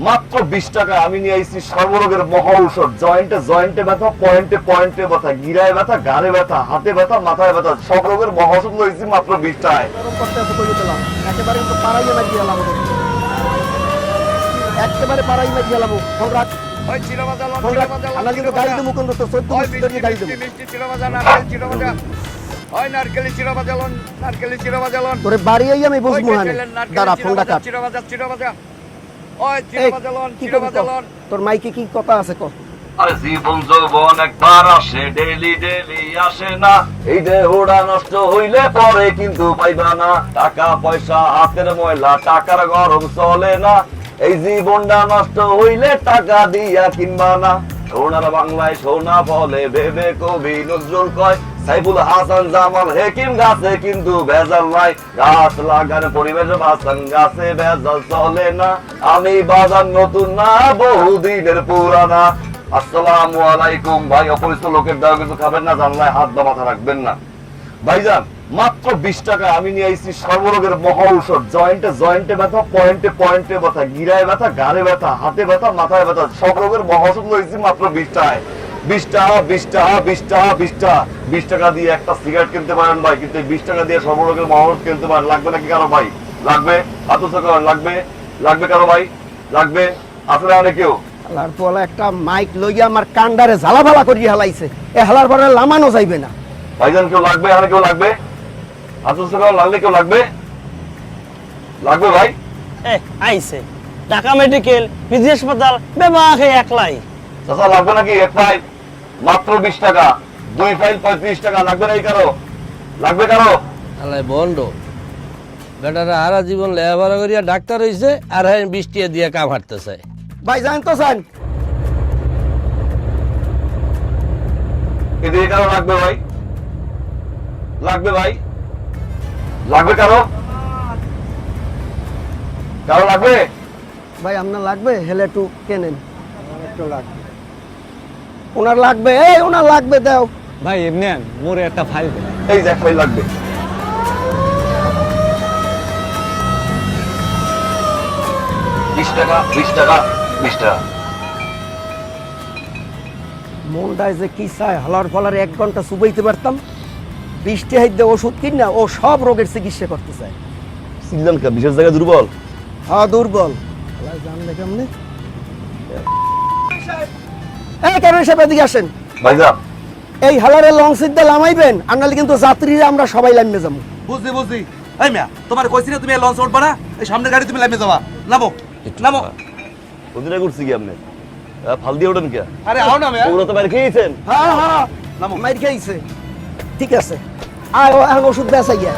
মাত্র 20 টাকা আমি নিয়ে আইছি সর্বরোগের মহা ঔষধ। জয়েন্টে ব্যথা, পয়েন্টে ব্যথা, গিরায় ব্যথা, ঘাড়ে ব্যথা, হাতে ব্যথা, মাথায় ব্যথা, সব রোগের মহা ঔষধ লইছি মাত্র 20 টাকায়। গরম করতে আছে কইতে দিলাম একেবারে তো পাড়াইয়া মারি দিলাম ওদের একেবারে পাড়াই মারি দিলাম ফোন রাখ ওই চিরবাজার আমরা কিন্তু গাড়ি দেবো কোন দোস্ত 14 মিনিট গাড়ি দেবো মিষ্টি চিরবাজার নারকেল চিরবাজার ওই নারকেলি চিরবাজালন নারকেলি চিরবাজালন তোরে বাড়ি আই আমি বসবো হানে দাঁড়া ফোনটা কাট চিরবাজার ওই এই, চিরবাজালন কি করবি ক? চিরবাজালন তোর মাইকে কি কথা আছে ক আরে জীবন যৌবন একবার আসে, ডেইলি আসে না। এই দেহটা নষ্ট হইলে পরে কিন্তু পাইবা না। টাকা পয়সা হাতের ময়লা, টাকার গরম চলে না। এই জীবনটা নষ্ট হইলে টাকা দিয়া কিনবা না। সোনার বাংলায় সোনা ফলে ভেবে কবি নজরুল কয়, সাইফুল হাসান জামাল হেকিম গাছে কিন্তু ভেজাল নাই। গাছ লাগান পরিবেশ বাঁচান, গাছে ভেজাল চলে না। আমি বাজার নতুন না, বহুদিনের পুরানা। আসসালামু আলাইকুম ভাই। অপরিচিত লোকের দেওয়া কিছু খাবেন না, জানলায় হাত বা মাথা রাখবেন না। ভাইজান মাত্র 20 টাকা আমি নিয়ে আইছি সর্বরোগের মহা ঔষধ। জয়েন্টে ব্যথা, পয়েন্টে ব্যথা, গিরায় ব্যথা, ঘাড়ে ব্যথা, হাতে ব্যথা, মাথায় ব্যথা, সব রোগের মহা ঔষধ লইছি মাত্র 20 টাকায়। 20 টাকা 20 টাকা 20 টাকা 20 টাকা 20 টাকা দিয়ে একটা সিগারেট কিনতে পারেন ভাই, কিন্তু 20 টাকা দিয়ে সর্বরোগের মহা ঔষধ কিনতে পারেন। লাগবে নাকি কারো ভাই? লাগবে? আতস করেন। লাগবে কারো ভাই? লাগবে? আসলে অনেক কেউ হালার পোলা একটা মাইক লইয়া আমার কান্ডারে ঝালাফালা করিয়া হালাইছে এ হালার পরে লামানো যাইবে না ভাইজান কেউ লাগবে? আর কেউ লাগবে? আতস করেন। লাগলে কেউ লাগবে? লাগবে ভাই? আইছে ঢাকা মেডিকেল পিজি হাসপাতাল বেবা খেয়ে একলাই। চাচা লাগবে নাকি? এক ফাইল মাত্র 20 টাকা, 2 ফাইল 35 টাকা। লাগবে নাকি কারো? লাগবে কারো? আলাই বন্ড বেটারা হারা জীবন লেখাপড়া করিয়া ডাক্তার হইছে আর হ্যাঁ 20 টাকা দিয়ে কাম হাঁটতে চায়। ভাই জান তো জান এদিকে কারো লাগবে ভাই? লাগবে ভাই? লাগবে কারো? কারো লাগবে? ভাই আপনার লাগবে হেলে একটু কেনেন একটু লাগবে ওনার লাগবে ওনার লাগবে দাও ভাই এমনি মোরে একটা ফাইল দেন। এই যে এক ফাইল লাগবে। বিশ টাকা 20 টাকা। মনটায় যে কি চায় হালার ফলার 1 ঘন্টা চুবাইতে পারতাম 20 টাকা দিয়ে ওষুধ কিনা ও সব রোগের চিকিৎসা করতে চায় সিজন কা বিশেষ জায়গায় দুর্বল। হ্যাঁ দুর্বল হালাই জানলে কেমনে কেন হিসাবে এদিকে আসেন ভাইজান এই হালারে লং সিট দিয়ে লামাইবেন আর নাহলে কিন্তু যাত্রীরা আমরা সবাই লামিয়ে যাবো বুঝছি এই মিয়া তোমার কইছি না তুমি লঞ্চ উঠবা না এই সামনের গাড়ি তুমি লামে যাবা নামো নামো ওদিনে করছি কি আপনি? ফাল দিয়ে ওঠেন কে? আরে আও না মিয়া ওগুলো তো বাইরে খেয়েছেন। হ্যাঁ নামো মাইর খাইছে ঠিক আছে আয় ও এখন ওষুধ বেচা গিয়া